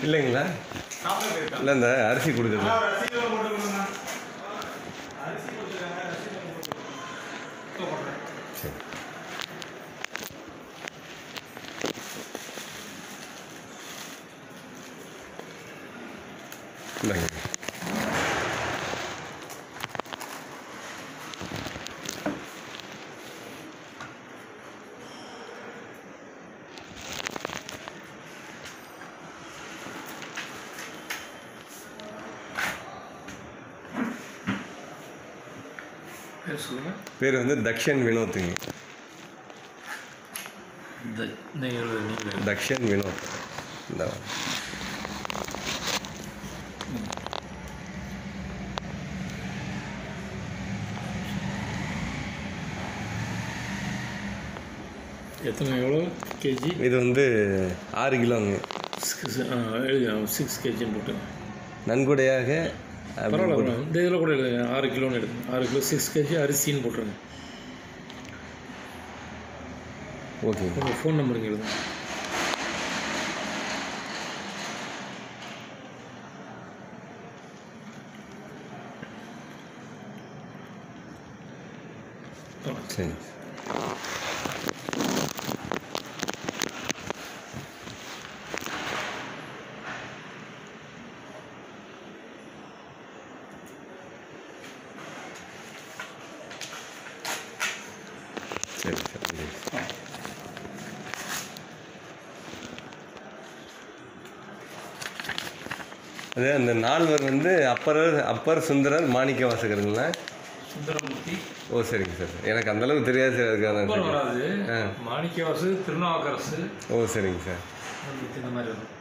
இல்லைங்களா? இல்லை, இந்த அரிசி கொடுக்குறது. சரி. இல்லைங்க. பேர் வந்து தக்ஷன் வினோத்துங்க. தக்ஷன் வினோத். இந்த எத்தனை எவ்வளோ கேஜி? இது வந்து 6 கிலோங்க. 6 கேஜின்னு போட்டு நன்கொடையாக. பரவாயில்ல, இந்த இதில் கூட எழுதுங்க 6 கிலோன்னு எடுத்துங்க. 6 கிலோ 6 கேஜி அரிசின்னு போட்டுருங்க. ஓகே. உங்கள் ஃபோன் நம்பருங்க எழுதுங்க. சரி. சரி சரி. அது அந்த நால்வர் வந்து அப்பர் சுந்தரர் மாணிக்க வாசகருங்களா? சுந்தரமூர்த்தி. ஓ சரிங்க சார். எனக்கு அந்தளவுக்கு தெரியாது சார். அதுக்காக வராது. மாணிக்கவாசு, திருநாவுக்கரசு. ஓ சரிங்க சார். இந்த மாதிரி இருக்கும்.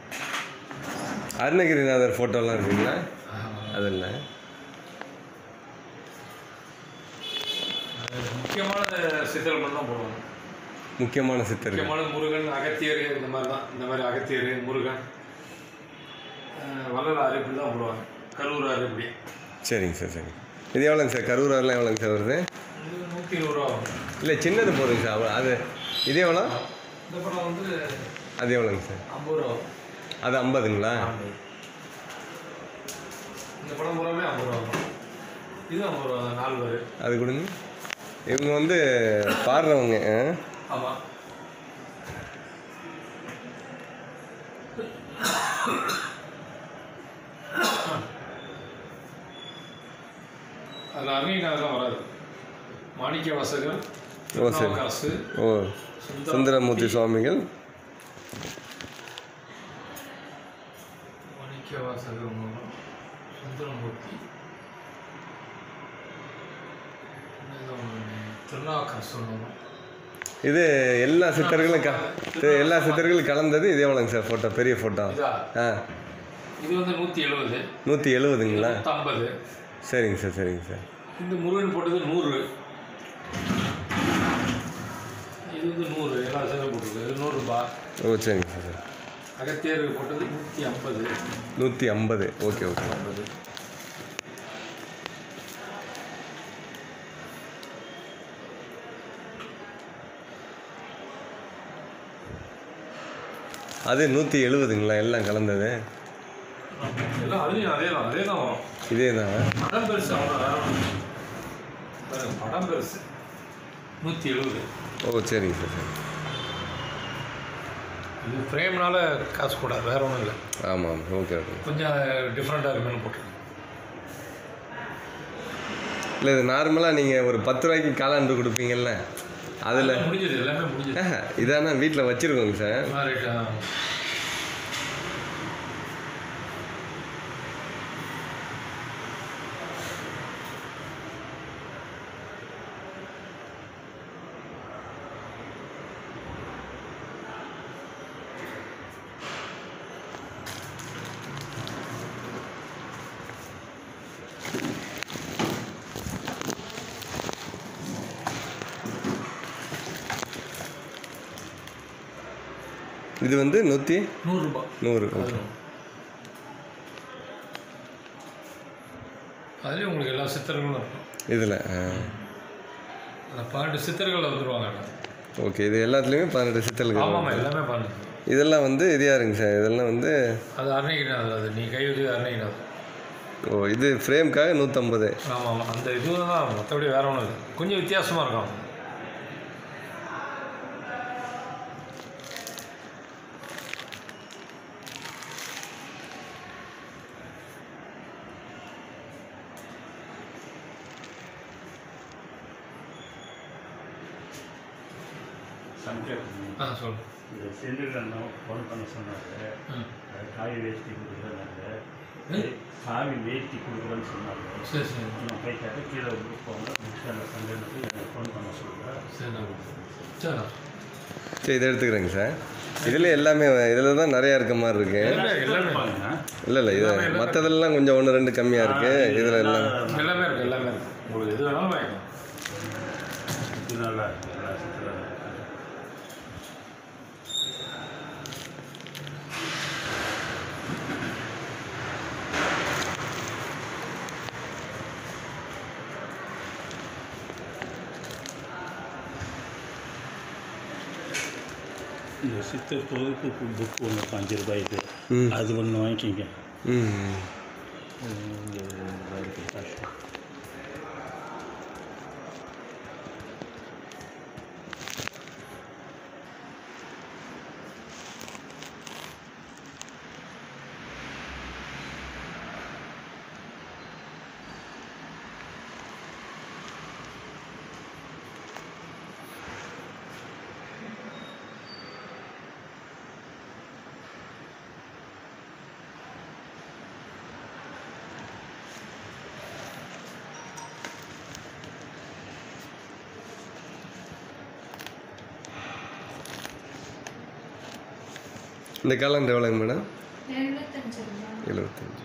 அருணகிரிநாதர் ஃபோட்டோலாம் இருக்குங்களா? அது இல்லை. முக்கியமான சித்தர்கள் தான் போடுவாங்க. முக்கியமான சித்தர்கள், முக்கியமான முருகன், அகத்தியர், இந்த மாதிரி தான். இந்த மாதிரி அகத்தியர், முருகன், வள்ளலாறு இப்படி தான் போடுவாங்க. கரூராறு இப்படி. சரிங்க சார். சரிங்க. இது எவ்வளோங்க சார்? கரூராரெலாம் எவ்வளோங்க சார் வருது? 120 ரூபா ஆகும். இல்லை, சின்னது போடுங்க சார். அது இது எவ்வளோ? இந்த படம் வந்து அது எவ்வளோங்க சார்? 50 ரூபா. அது 50ங்களா? இந்த படம் பூராமே 50 ரூபா. இது 50 ரூபா. 4 பேர். அது கொடுங்க. இவங்க வந்து பாடுறவங்க. ஆமாம். அதில் அருணகிரிநாதர்லாம் வராது. மாணிக்க வாசகர், ஓ சரி. காசு, ஓ சுந்தரமூர்த்தி சுவாமிகள், மாணிக்க வாசகர், சுந்தரமூர்த்தி, திருநாவுக்கரசு. இது எல்லா சித்தர்களும் கலந்தது. இது எவ்வளோங்க சார் ஃபோட்டோ? பெரிய ஃபோட்டோ. இது வந்து 170. 170ங்களா? 150. சரிங்க சார். சரிங்க சார். இந்த முருகன் போட்டது 100. இது வந்து 100. எல்லா சேர்ந்து போட்டுருக்கு. இது 100 ரூபா. ஓ சரிங்க சார். அகத்தியர் போட்டது 150. 150. Okay okay. 50. அது 170ங்களா? எல்லாம் கலந்தது. எல்லாம் அதுலேயும் அதே தான் வரும். இதே தான். படம் பெருசு. அவ்வளோ படம் பெருசு. 170. ஓ சரிங்க சார். சரி. இது ஃப்ரேம்னால காசு கூட, வேற ஒன்றும் இல்லை. ஆமாம். Okay okay. கொஞ்சம் டிஃப்ரெண்ட்டாக இருக்குன்னு போட்டுருக்கேன். இல்லை, இது நார்மலாக நீங்கள் ஒரு 10 ரூபாய்க்கு காலாண்டு கொடுப்பீங்கல்ல, அதில் முடிஞ்சது. எல்லாமே முடிஞ்சது. இதானா வீட்டில் வச்சுருக்கோங்க சார். ரைட்டா. இது வந்து 100 ரூபா. 100. ஓகே. அதுலேயும் உங்களுக்கு எல்லா சித்தர்களும் இருக்கும் இதில். அந்த 12 சித்தர்கள் வந்துடுவாங்க. ஓகே. இது எல்லாத்துலேயுமே 18 சித்தர்கள். ஆமாம், எல்லாமே 12. இதெல்லாம் வந்து இது யாருங்க சார்? இதெல்லாம் வந்து அது அரைக்கிடாது, அது நீ கை வச்சு அரைக்கிடாது. ஓ, இது ஃப்ரேம்க்காக 150. ஆமாம் ஆமாம், அந்த இது தான், மற்றபடி வேறு ஒன்றும் இல்லை, கொஞ்சம் வித்தியாசமாக இருக்கும். சொல்லு. இந்த செல்லுகள்லாம் ஃபோன் பண்ண சொன்னாங்க, காய் வேஷ்டி கொடுக்குறேன்னாங்க, சாமி வேஷ்டி கொடுக்குறேன்னு சொன்னாங்க. சரி சரி, நான் போயிட்டாரு, கீழே போங்க, அந்த சங்கனுக்கு ஃபோன் பண்ண சொல்லுங்கள். சரி சரி சரி, இதை எடுத்துக்கிறேங்க சார். இதில் எல்லாமே இதில் தான் நிறையா இருக்க மாதிரி இருக்கு. இல்லை இல்லை, இது மற்றதெல்லாம் கொஞ்சம் 1-2 கம்மியாக இருக்குது. இதில் எல்லாம் எல்லாமே இருக்குது, எல்லாமே இருக்குது. உங்களுக்கு எது வேணாலும் வாங்கிக்கலாம். இது நல்லா இருக்குது, நல்லா சுற்றுலா. இந்த சித்தர் தொகுப்பு புக் ஒன்று ₹5 அது ஒன்று வாங்கிக்கிங்க. காசு இந்த காலண்டர் எவ்வளோங்க மேடம்? 75. 75.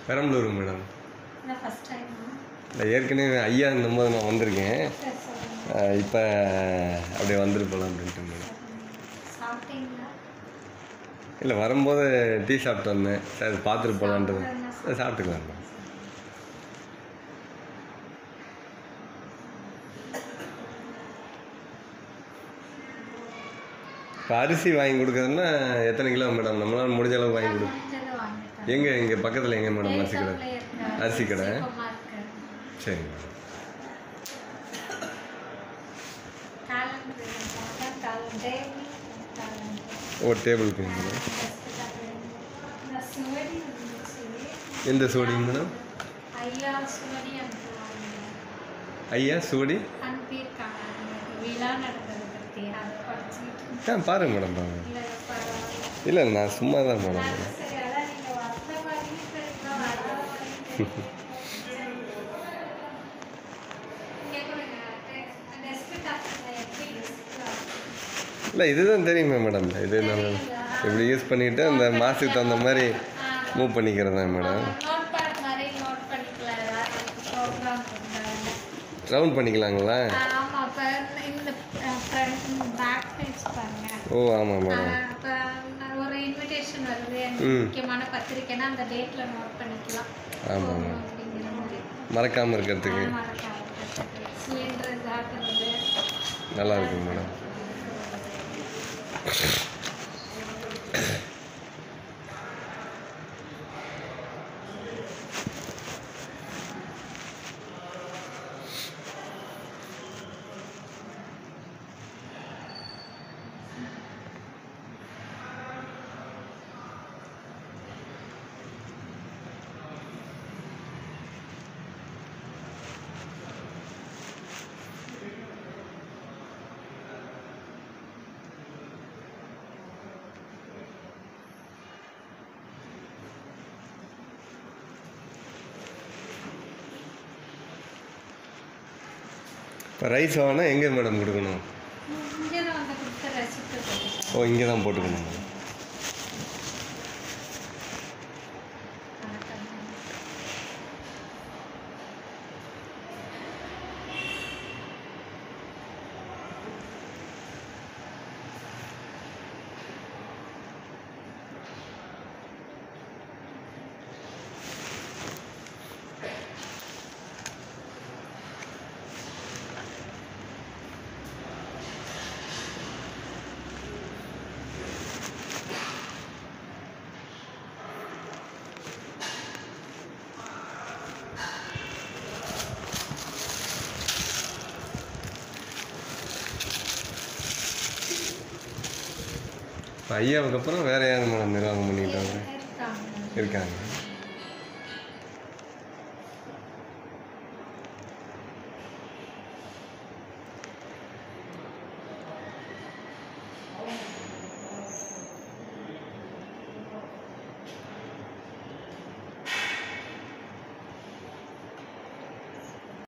பெரம்பலூருங்க மேடம். இல்லை, ஏற்கனவே ஐயா இந்தபோது நான் வந்திருக்கேன். இப்போ அப்படியே வந்துட்டு போகலாம் அப்படின்ட்டு மேடம். இல்லை, வரும்போது டீ சாப்பிட்டு வந்தேன். சரி, பார்த்துட்டு போகலான்றது. சாப்பிட்டுக்கலாம் மேடம். இப்போ அரிசி வாங்கி கொடுக்குறதுன்னா எத்தனை கிலோ மேடம்? நம்மளால் முடிஞ்ச அளவு வாங்கி கொடுக்கும். எங்கே இங்கே பக்கத்தில் எங்கே மேடம் அரிசி கடை? அரிசி கடை. சரி மேடம். ஓ, டேபிளுக்கு மேடம். எந்த சோடிங்க மேடம்? ஐயா சோடி. பாருங்க மேடம், பாருங்க. இல்லை, நான் சும்மா தான் மேடம். இல்லை, இதுதான் தெரியுமே மேடம். இது நான் இப்படி யூஸ் பண்ணிவிட்டு அந்த மாதத்துக்கு தகுந்த மாதிரி மூவ் பண்ணிக்கிறது தான் மேடம். ரவுண்ட் பண்ணிக்கலாங்களா? ஓ, ஆமாம் மேடம். ஒரு இன்விடேஷன் வருது, முக்கியமான பத்திரிக்கைனா அந்த டேட்ல நோட் பண்ணிக்கலாம். ஆமாம் மேடம், மறக்காமல் இருக்கிறதுக்கு நல்லா இருக்குங்க மேடம். இப்போ ரைஸ் வாங்கினா எங்கே மேடம் கொடுக்கணும்? ஓ, இங்கே தான் போட்டுக்கணும் மேடம். இப்போ ஐயாவுக்கு அப்புறம் வேறு யார் மேடம் நிர்வாகம் பண்ணிக்கிட்டாங்க இருக்காங்க இருக்காங்க